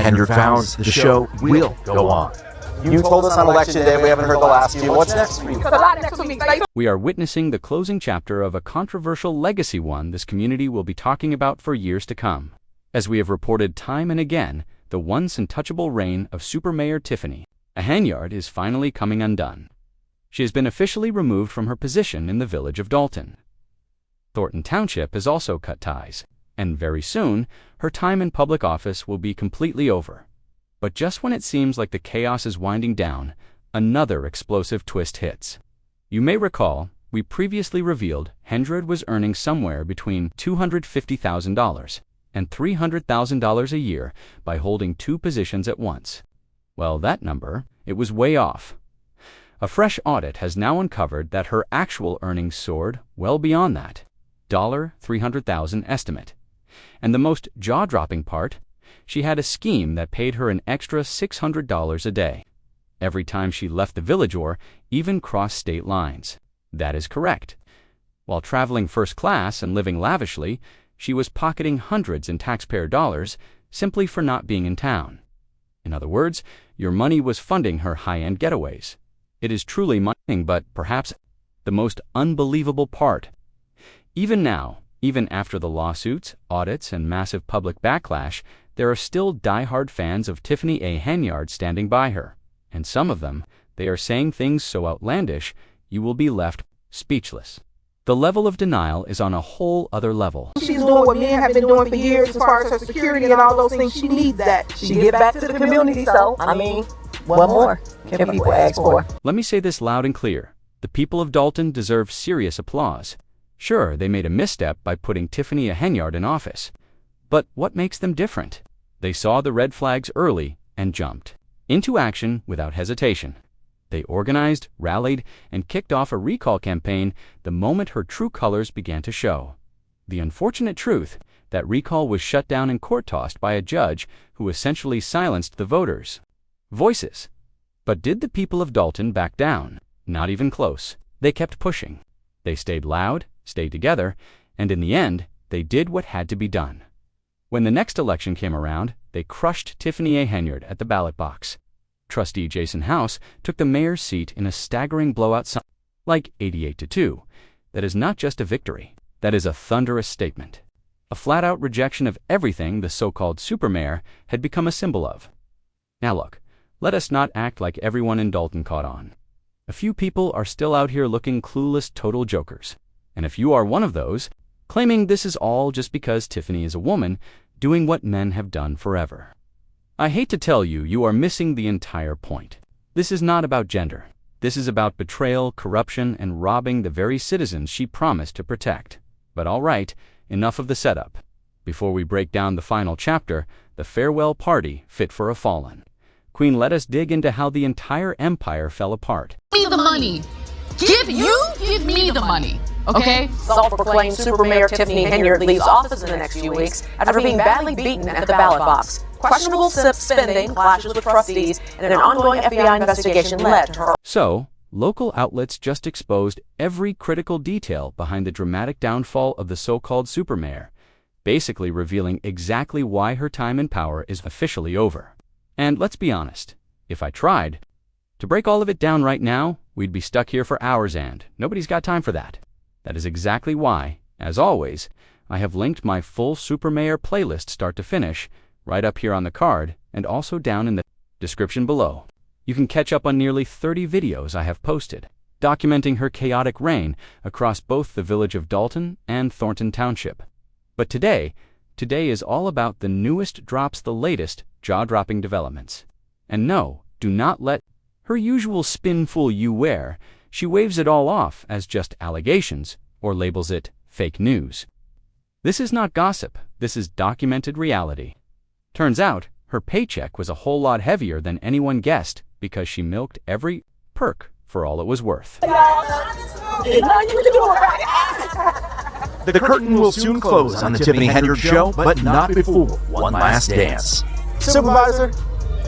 Henyard found, the show will go on. You told us on election day we haven't heard the last few. What's next for you? We are witnessing the closing chapter of a controversial legacy one this community will be talking about for years to come. As we have reported time and again, the once untouchable reign of Super Mayor Tiffany Henyard is finally coming undone. She has been officially removed from her position in the village of Dalton. Thornton Township has also cut ties, and very soon, her time in public office will be completely over. But just when it seems like the chaos is winding down, another explosive twist hits. You may recall, we previously revealed Henyard was earning somewhere between $250,000 and $300,000 a year by holding two positions at once. Well, that number, it was way off. A fresh audit has now uncovered that her actual earnings soared well beyond that $300,000 estimate. And the most jaw-dropping part, she had a scheme that paid her an extra $600 a day every time she left the village or even crossed state lines. That is correct. While traveling first class and living lavishly, she was pocketing hundreds in taxpayer dollars simply for not being in town. In other words, your money was funding her high-end getaways. It is truly money, but perhaps the most unbelievable part. Even now, even after the lawsuits, audits, and massive public backlash, there are still die-hard fans of Tiffany Henyard standing by her. And some of them, they are saying things so outlandish, you will be left speechless. The level of denial is on a whole other level. She's doing what men have been doing for years as far as her security and all those things. She needs that. She give back to the community, so, what more can people ask for? Let me say this loud and clear. The people of Dalton deserve serious applause. Sure, they made a misstep by putting Tiffany Henyard in office. But what makes them different? They saw the red flags early and jumped into action without hesitation. They organized, rallied, and kicked off a recall campaign the moment her true colors began to show. The unfortunate truth, that recall was shut down and court-tossed by a judge who essentially silenced the voters' voices. But did the people of Dalton back down? Not even close. They kept pushing. They stayed loud, stayed together, and in the end, they did what had to be done. When the next election came around, they crushed Tiffany Henyard at the ballot box. Trustee Jason House took the mayor's seat in a staggering blowout, like 88-2. That is not just a victory. That is a thunderous statement. A flat-out rejection of everything the so-called supermayor had become a symbol of. Now look, let us not act like everyone in Dalton caught on. A few people are still out here looking clueless total jokers. And if you are one of those, claiming this is all just because Tiffany is a woman, doing what men have done forever, I hate to tell you, you are missing the entire point. This is not about gender. This is about betrayal, corruption, and robbing the very citizens she promised to protect. But all right, enough of the setup. Before we break down the final chapter, the farewell party fit for a fallen. Queen, let us dig into how the entire empire fell apart. Give me the money. Give me the money. Okay? Self-proclaimed Super Mayor Tiffany Henyard leaves office in the next few weeks after being badly beaten at the ballot box. Questionable spending, clashes with trustees, and an ongoing FBI investigation led to her. So, local outlets just exposed every critical detail behind the dramatic downfall of the so-called supermayor, basically revealing exactly why her time in power is officially over. And let's be honest, if I tried to break all of it down right now, we'd be stuck here for hours and nobody's got time for that. That is exactly why, as always, I have linked my full Supermayor playlist start to finish right up here on the card and also down in the description below. You can catch up on nearly 30 videos I have posted, documenting her chaotic reign across both the village of Dalton and Thornton Township. But today is all about the newest drops, the latest jaw-dropping developments. And no, do not let her usual spin fool you where she waves it all off as just allegations or labels it fake news. This is not gossip, this is documented reality. Turns out, her paycheck was a whole lot heavier than anyone guessed because she milked every perk for all it was worth. The curtain will soon close on the Tiffany Henyard show, but not before one last dance. Supervisor,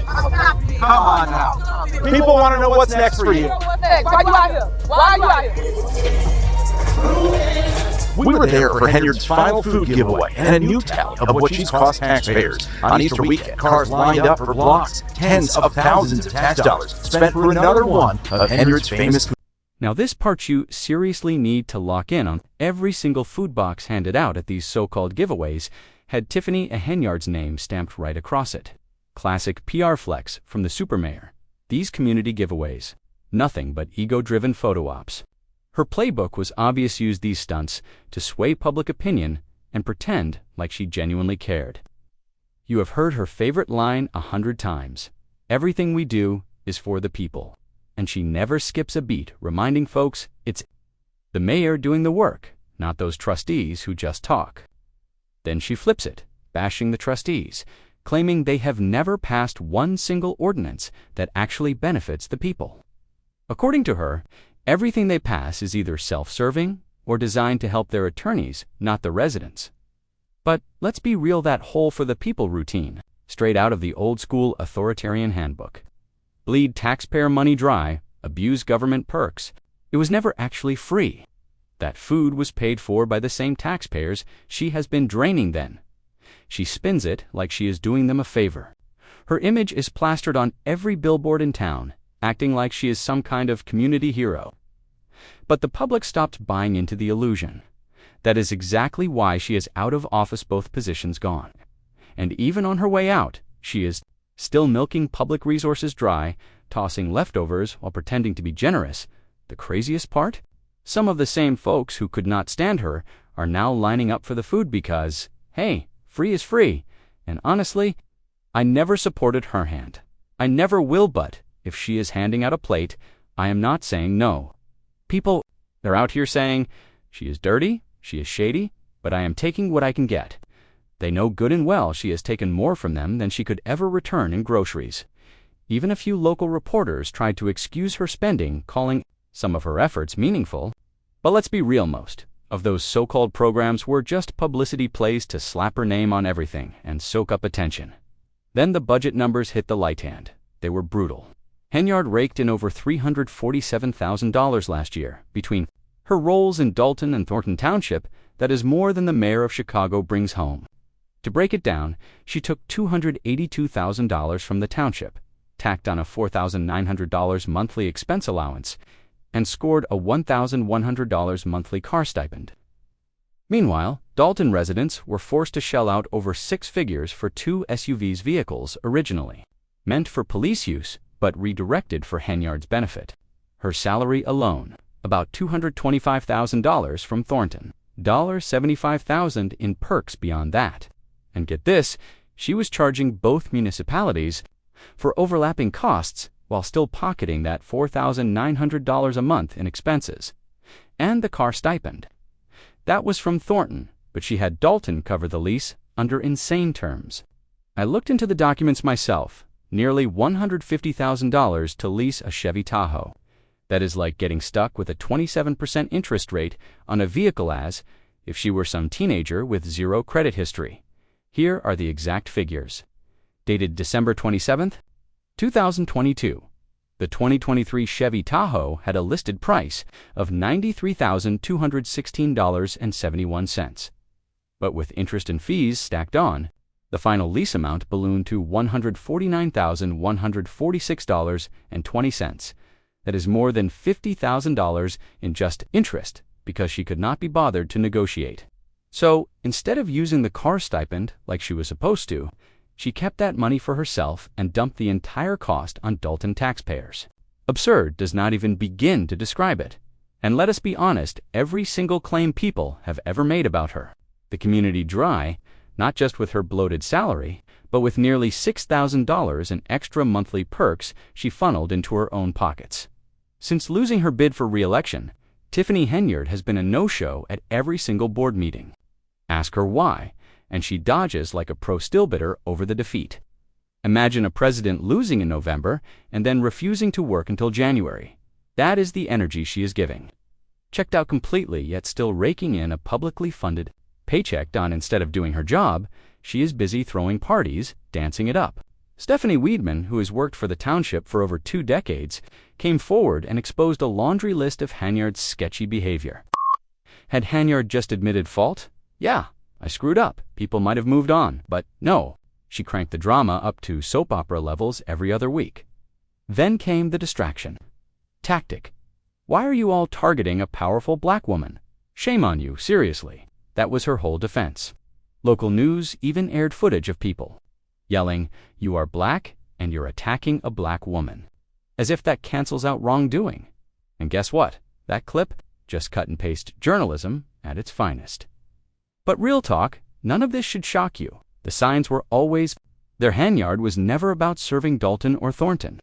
come on now. People want to know what's next for you. Why you out here? We were there for Henyard's final food giveaway and a new tally of what she's cost taxpayers. On Easter weekend, cars lined up for blocks. Tens of thousands of tax dollars spent for another one of Henyard's famous. Now this part you seriously need to lock in on. Every single food box handed out at these so-called giveaways had Tiffany Henyard's name stamped right across it. Classic PR flex from the supermayor. These community giveaways, nothing but ego-driven photo ops. Her playbook was obvious: use these stunts to sway public opinion and pretend like she genuinely cared. You have heard her favorite line 100 times. Everything we do is for the people. And she never skips a beat, reminding folks it's the mayor doing the work, not those trustees who just talk. Then she flips it, bashing the trustees, claiming they have never passed one single ordinance that actually benefits the people. According to her, everything they pass is either self-serving or designed to help their attorneys, not the residents. But let's be real, that whole for the people routine, straight out of the old-school authoritarian handbook. Bleed taxpayer money dry, abuse government perks. It was never actually free. That food was paid for by the same taxpayers she has been draining then. She spins it like she is doing them a favor. Her image is plastered on every billboard in town, acting like she is some kind of community hero. But the public stopped buying into the illusion. That is exactly why she is out of office, both positions gone. And even on her way out, she is still milking public resources dry, tossing leftovers while pretending to be generous. The craziest part? Some of the same folks who could not stand her are now lining up for the food because, hey, free is free. And honestly, I never supported her hand. I never will, but if she is handing out a plate, I am not saying no. People, they're out here saying, she is dirty, she is shady, but I am taking what I can get. They know good and well she has taken more from them than she could ever return in groceries. Even a few local reporters tried to excuse her spending, calling some of her efforts meaningful. But let's be real, most of those so-called programs were just publicity plays to slap her name on everything and soak up attention. Then the budget numbers hit the light hand. They were brutal. Henyard raked in over $347,000 last year between her roles in Dalton and Thornton Township. That is more than the mayor of Chicago brings home. To break it down, she took $282,000 from the township, tacked on a $4,900 monthly expense allowance, and scored a $1,100 monthly car stipend. Meanwhile, Dalton residents were forced to shell out over 6 figures for 2 SUVs vehicles originally meant for police use but redirected for Henyard's benefit. Her salary alone, about $225,000 from Thornton, $75,000 in perks beyond that. And get this, she was charging both municipalities for overlapping costs while still pocketing that $4,900 a month in expenses. And the car stipend. That was from Thornton, but she had Dalton cover the lease under insane terms. I looked into the documents myself, nearly $150,000 to lease a Chevy Tahoe. That is like getting stuck with a 27% interest rate on a vehicle as if she were some teenager with zero credit history. Here are the exact figures. Dated December 27, 2022. The 2023 Chevy Tahoe had a listed price of $93,216.71. But with interest and fees stacked on, the final lease amount ballooned to $149,146.20. That is more than $50,000 in just interest because she could not be bothered to negotiate. So, instead of using the car stipend like she was supposed to, she kept that money for herself and dumped the entire cost on Dalton taxpayers. Absurd does not even begin to describe it. And let us be honest, every single claim people have ever made about her, the community dry, not just with her bloated salary, but with nearly $6,000 in extra monthly perks she funneled into her own pockets. Since losing her bid for re-election, Tiffany Henyard has been a no-show at every single board meeting. Ask her why, and she dodges like a pro-still bidder over the defeat. Imagine a president losing in November and then refusing to work until January. That is the energy she is giving. Checked out completely, yet still raking in a publicly funded paycheck done instead of doing her job, she is busy throwing parties, dancing it up. Stephanie Weidman, who has worked for the township for over 2 decades, came forward and exposed a laundry list of Henyard's sketchy behavior. Had Henyard just admitted fault? Yeah, I screwed up. People might have moved on. But no, she cranked the drama up to soap opera levels every other week. Then came the distraction. Tactic. Why are you all targeting a powerful black woman? Shame on you, seriously. That was her whole defense. Local news even aired footage of people yelling, "You are black and you're attacking a black woman." As if that cancels out wrongdoing. And guess what? That clip? Just cut and paste journalism at its finest. But real talk, none of this should shock you. The signs were always there. Henyard was never about serving Dalton or Thornton.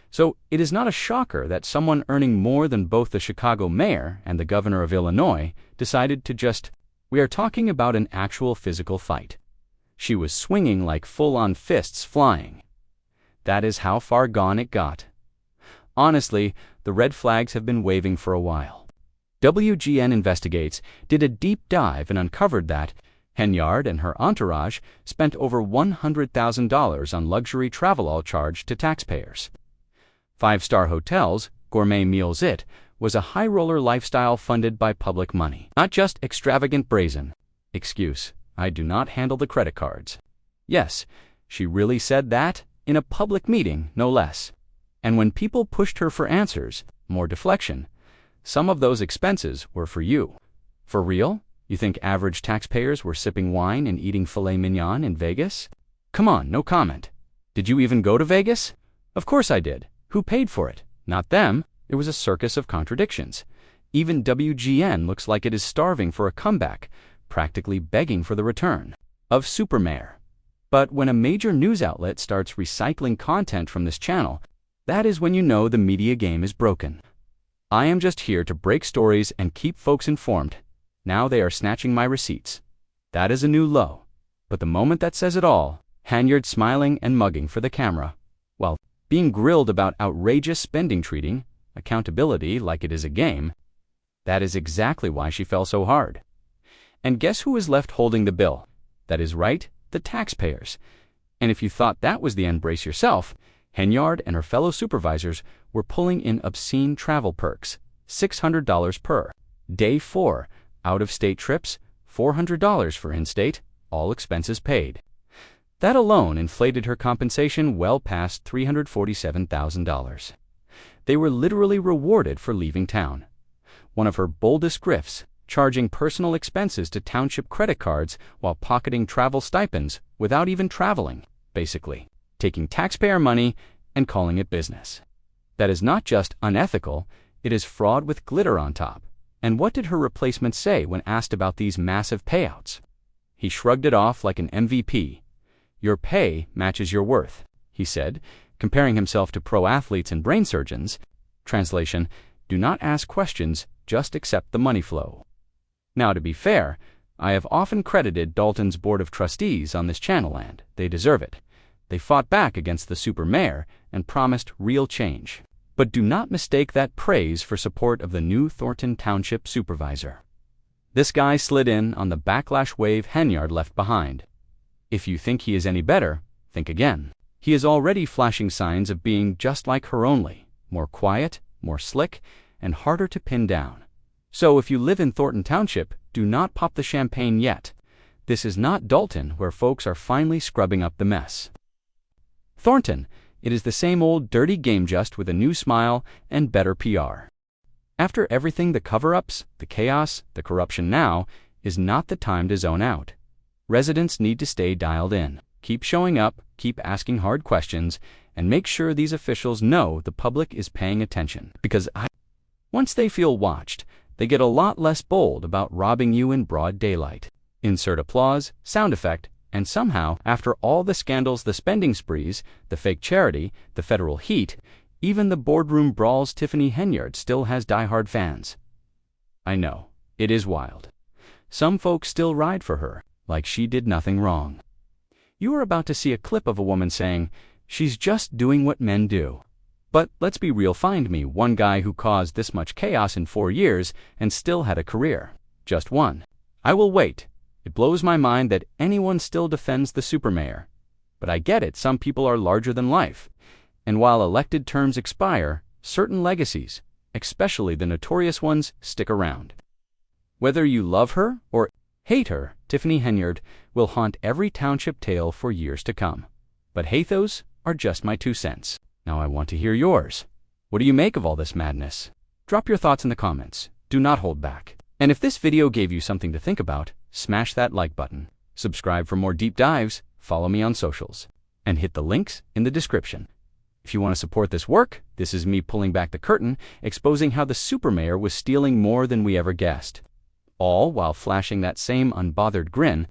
So it is not a shocker that someone earning more than both the Chicago mayor and the governor of Illinois decided to just, we are talking about an actual physical fight. She was swinging like full-on fists flying. That is how far gone it got. Honestly, the red flags have been waving for a while. WGN Investigates did a deep dive and uncovered that Henyard and her entourage spent over $100,000 on luxury travel all charged to taxpayers. Five-star hotels, gourmet meals. It was a high-roller lifestyle funded by public money. Not just extravagant brazen excuse, I do not handle the credit cards. Yes, she really said that in a public meeting, no less. And when people pushed her for answers, more deflection, some of those expenses were for you. For real? You think average taxpayers were sipping wine and eating filet mignon in Vegas? Come on, no comment. Did you even go to Vegas? Of course I did. Who paid for it? Not them. It was a circus of contradictions. Even WGN looks like it is starving for a comeback, practically begging for the return of Supermayor. But when a major news outlet starts recycling content from this channel, that is when you know the media game is broken. I am just here to break stories and keep folks informed. Now they are snatching my receipts. That is a new low. But the moment that says it all, Henyard smiling and mugging for the camera, while being grilled about outrageous spending, treating accountability like it is a game, that is exactly why she fell so hard. And guess who is left holding the bill? That is right, the taxpayers. And if you thought that was the end, brace yourself. Henyard and her fellow supervisors were pulling in obscene travel perks, $600 per day for out-of-state trips, $400 for in-state, all expenses paid. That alone inflated her compensation well past $347,000. They were literally rewarded for leaving town. One of her boldest grifts, charging personal expenses to township credit cards while pocketing travel stipends without even traveling, basically taking taxpayer money and calling it business. That is not just unethical, it is fraud with glitter on top. And what did her replacement say when asked about these massive payouts? He shrugged it off like an MVP. Your pay matches your worth, he said, comparing himself to pro athletes and brain surgeons. Translation, do not ask questions, just accept the money flow. Now, to be fair, I have often credited Dalton's board of trustees on this channel, and they deserve it. They fought back against the supermayor and promised real change. But do not mistake that praise for support of the new Thornton Township supervisor. This guy slid in on the backlash wave Henyard left behind. If you think he is any better, think again. He is already flashing signs of being just like her, only more quiet, more slick, and harder to pin down. So if you live in Thornton Township, do not pop the champagne yet. This is not Dalton, where folks are finally scrubbing up the mess. Thornton, it is the same old dirty game, just with a new smile and better PR. After everything, the cover-ups, the chaos, the corruption, now is not the time to zone out. Residents need to stay dialed in, keep showing up, keep asking hard questions, and make sure these officials know the public is paying attention. Because once they feel watched, they get a lot less bold about robbing you in broad daylight. Insert applause, sound effect, and somehow, after all the scandals, the spending sprees, the fake charity, the federal heat, even the boardroom brawls, Tiffany Henyard still has diehard fans. I know, it is wild. Some folks still ride for her, like she did nothing wrong. You are about to see a clip of a woman saying, she's just doing what men do. But let's be real, find me one guy who caused this much chaos in 4 years and still had a career. Just one. I will wait. It blows my mind that anyone still defends the supermayor. But I get it, some people are larger than life. And while elected terms expire, certain legacies, especially the notorious ones, stick around. Whether you love her or hate her, Tiffany Henyard will haunt every township tale for years to come. But hey, those are just my 2 cents. Now I want to hear yours. What do you make of all this madness? Drop your thoughts in the comments. Do not hold back. And if this video gave you something to think about, smash that like button. Subscribe for more deep dives, follow me on socials, and hit the links in the description. If you want to support this work, this is me pulling back the curtain, exposing how the supermayor was stealing more than we ever guessed. All while flashing that same unbothered grin